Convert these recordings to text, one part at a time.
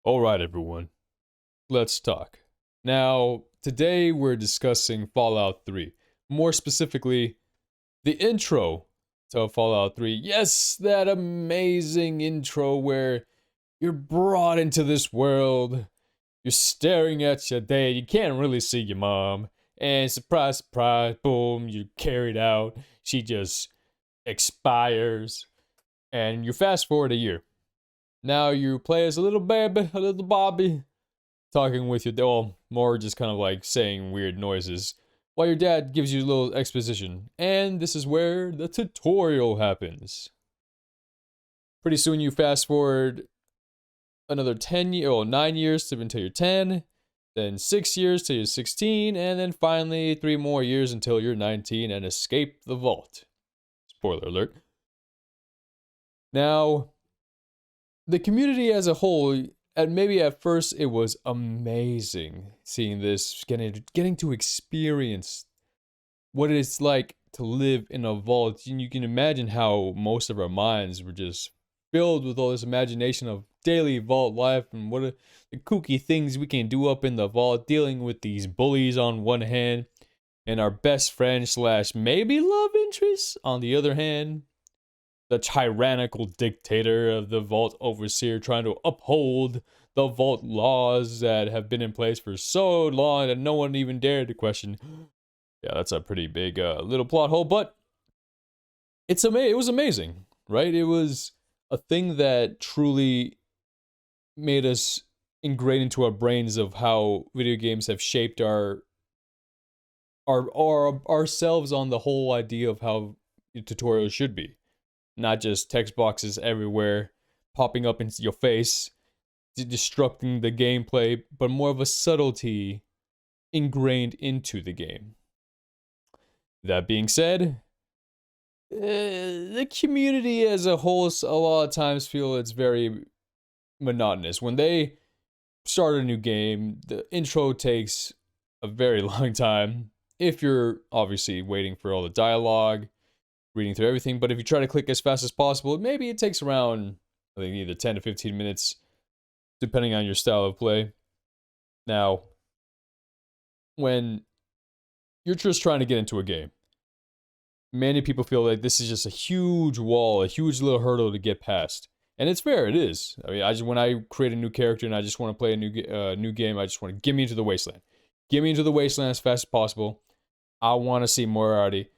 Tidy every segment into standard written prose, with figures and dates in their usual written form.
All right, everyone, let's talk. Now, today we're discussing Fallout 3. More specifically, the intro to Fallout 3. Yes, that amazing intro where you're brought into this world, you're staring at your dad, you can't really see your mom, and surprise, surprise, boom, you're carried out. She just expires, and you fast forward a year. Now you play as a little baby, a little Bobby, talking with your well, more just kind of like saying weird noises while your dad gives you a little exposition. And this is where the tutorial happens. Pretty soon you fast forward another 9 years to until you're 10, then 6 years till you're 16, and then finally 3 more years until you're 19 and escape the vault. Spoiler alert. Now, the community as a whole, and maybe at first it was amazing seeing this, getting to experience what it's like to live in a vault. And you can imagine how most of our minds were just filled with all this imagination of daily vault life and the kooky things we can do up in the vault, dealing with these bullies on one hand and our best friend slash maybe love interest on the other hand, the tyrannical dictator of the Vault Overseer trying to uphold the Vault laws that have been in place for so long that no one even dared to question. Yeah, that's a pretty big little plot hole, but it was amazing, right? It was a thing that truly made us ingrained into our brains of how video games have shaped ourselves on the whole idea of how tutorials should be. Not just text boxes everywhere, popping up into your face, disrupting the gameplay, but more of a subtlety ingrained into the game. That being said, the community as a whole a lot of times feel it's very monotonous. When they start a new game, the intro takes a very long time. If you're obviously waiting for all the dialogue, reading through everything, but if you try to click as fast as possible, maybe it takes around, I think, either 10 to 15 minutes, depending on your style of play. Now, when you're just trying to get into a game, many people feel like this is just a huge wall, a huge little hurdle to get past. And it's fair, it is. I mean, when I create a new character and I just want to play a new game, I just want to get me into the wasteland. Get me into the wasteland as fast as possible. I want to see Moriarty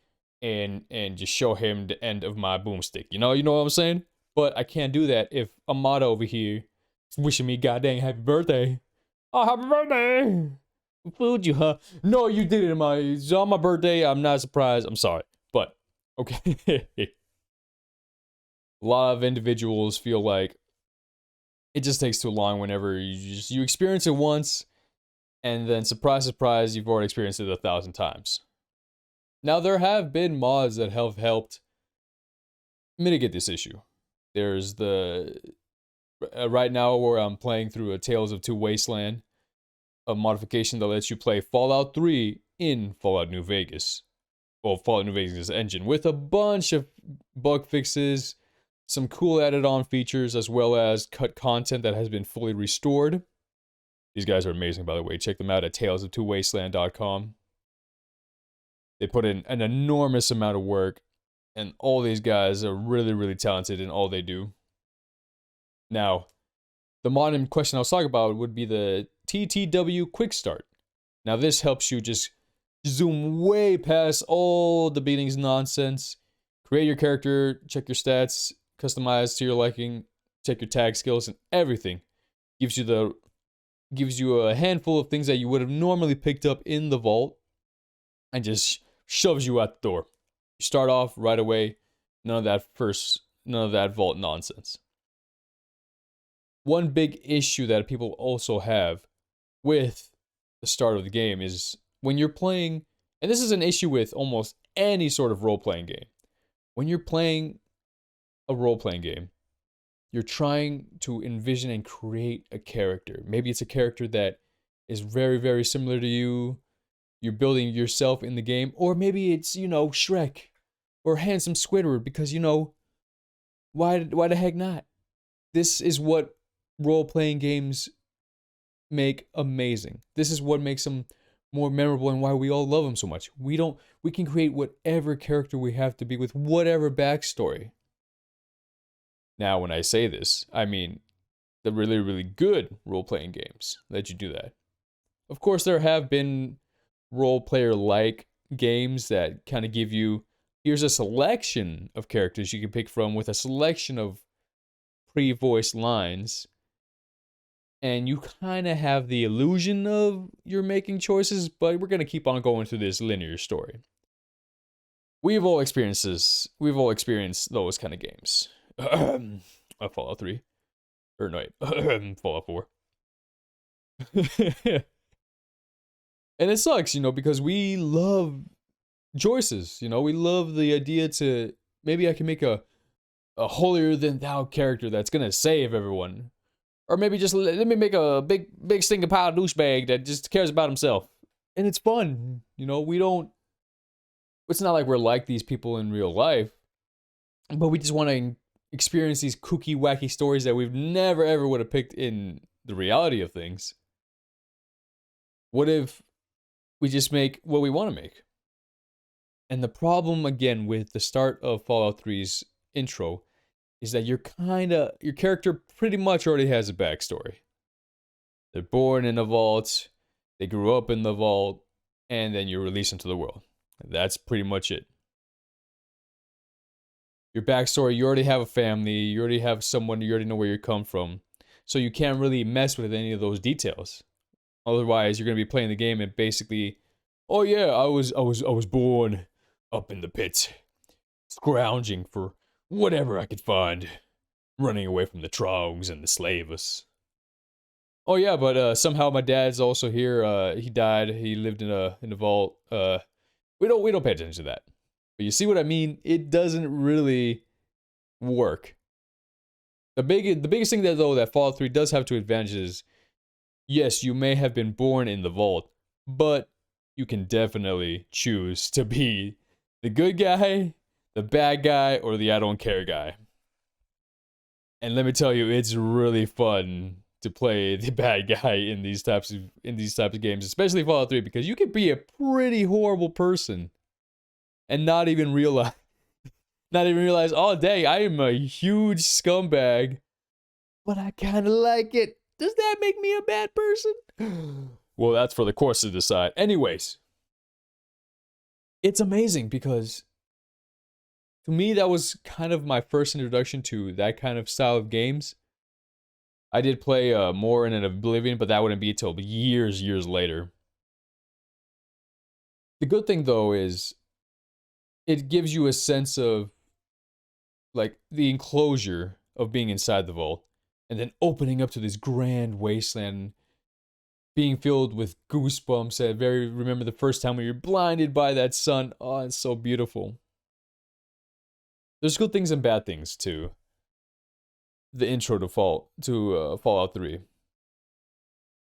and just show him the end of my boomstick. You know what I'm saying? But I can't do that if Amada over here is wishing me goddamn happy birthday. Oh, happy birthday! I fooled you, huh? No, you didn't. It's on my birthday. I'm not surprised. I'm sorry. But, okay. A lot of individuals feel like it just takes too long whenever you experience it once, and then surprise, surprise, you've already experienced it 1,000 times. Now, there have been mods that have helped mitigate this issue. There's right now where I'm playing through a Tales of Two Wasteland, a modification that lets you play Fallout 3 in Fallout New Vegas. Well, Fallout New Vegas engine, with a bunch of bug fixes, some cool added-on features, as well as cut content that has been fully restored. These guys are amazing, by the way. Check them out at talesofTwoWasteland.com. They put in an enormous amount of work, and all these guys are really, really talented in all they do. Now, the mod in question I was talking about would be the TTW Quick Start. Now, this helps you just zoom way past all the beginning's nonsense, create your character, check your stats, customize to your liking, check your tag skills, and everything. Gives you a handful of things that you would have normally picked up in the vault, and just shoves you out the door. You start off right away, none of that vault nonsense. One big issue that people also have with the start of the game is when you're playing, and this is an issue with almost any sort of role-playing game. When you're playing a role-playing game, you're trying to envision and create a character. Maybe it's a character that is very, very similar to you. You're building yourself in the game. Or maybe it's, Shrek or Handsome Squidward, because, why the heck not? This is what role-playing games make amazing. This is what makes them more memorable and why we all love them so much. We can create whatever character we have to be with whatever backstory. Now, when I say this, I mean the really, really good role-playing games let you do that. Of course, there have been role-player-like games that kind of give you, here's a selection of characters you can pick from with a selection of pre-voiced lines, and you kind of have the illusion of you're making choices, but we're going to keep on going through this linear story. We've all experienced this. We've all experienced those kind of games. Fallout 3. Or no, wait. Fallout 4. And it sucks, because we love choices, we love the idea to, maybe I can make a holier-than-thou character that's gonna save everyone. Or maybe just let me make a big stinking pile of douchebag that just cares about himself. And it's fun, it's not like we're like these people in real life, but we just want to experience these kooky, wacky stories that we've never ever would have picked in the reality of things. What if we just make what we want to make? And the problem, again, with the start of Fallout 3's intro is that your character pretty much already has a backstory. They're born in a vault, they grew up in the vault, and then you're released into the world. That's pretty much it. Your backstory, you already have a family, you already have someone, you already know where you come from. So you can't really mess with any of those details. Otherwise, you're going to be playing the game and basically, oh yeah, I was born up in the pits, scrounging for whatever I could find, running away from the Trogs and the slavers. Oh yeah, but somehow my dad's also here. He died. He lived in a vault. We don't pay attention to that. But you see what I mean? It doesn't really work. The biggest thing that Fallout 3 does have to advantage is, yes, you may have been born in the vault, but you can definitely choose to be the good guy, the bad guy, or the I don't care guy. And let me tell you, it's really fun to play the bad guy in these types of games, especially Fallout 3, because you can be a pretty horrible person and not even realize, oh dang, I am a huge scumbag, but I kind of like it. Does that make me a bad person? Well, that's for the course to decide. Anyways, it's amazing because to me, that was kind of my first introduction to that kind of style of games. I did play more in an Oblivion, but that wouldn't be until years later. The good thing, though, is it gives you a sense of, like, the enclosure of being inside the vault, and then opening up to this grand wasteland, being filled with goosebumps. Remember the first time when you're blinded by that sun. Oh, it's so beautiful. There's good things and bad things to the intro to Fallout 3.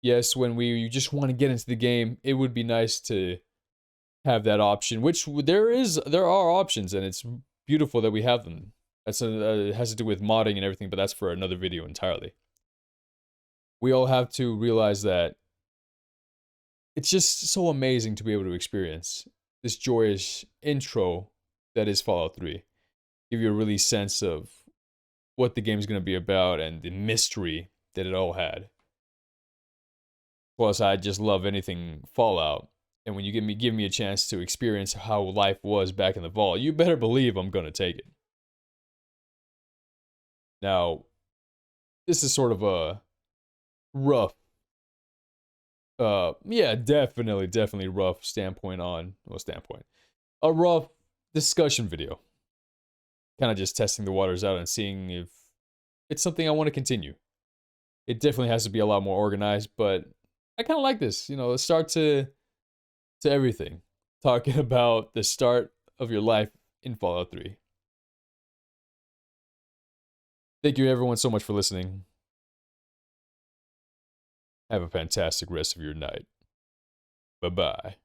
Yes, when you just want to get into the game, it would be nice to have that option, which there are options, and it's beautiful that we have them. It has to do with modding and everything, but that's for another video entirely. We all have to realize that it's just so amazing to be able to experience this joyous intro that is Fallout 3. Give you a really sense of what the game's going to be about and the mystery that it all had. Plus, I just love anything Fallout. And when you give me a chance to experience how life was back in the vault, you better believe I'm going to take it. Now, this is sort of a rough, definitely rough a rough discussion video. Kind of just testing the waters out and seeing if it's something I want to continue. It definitely has to be a lot more organized, but I kind of like this, the start to everything. Talking about the start of your life in Fallout 3. Thank you everyone so much for listening. Have a fantastic rest of your night. Bye-bye.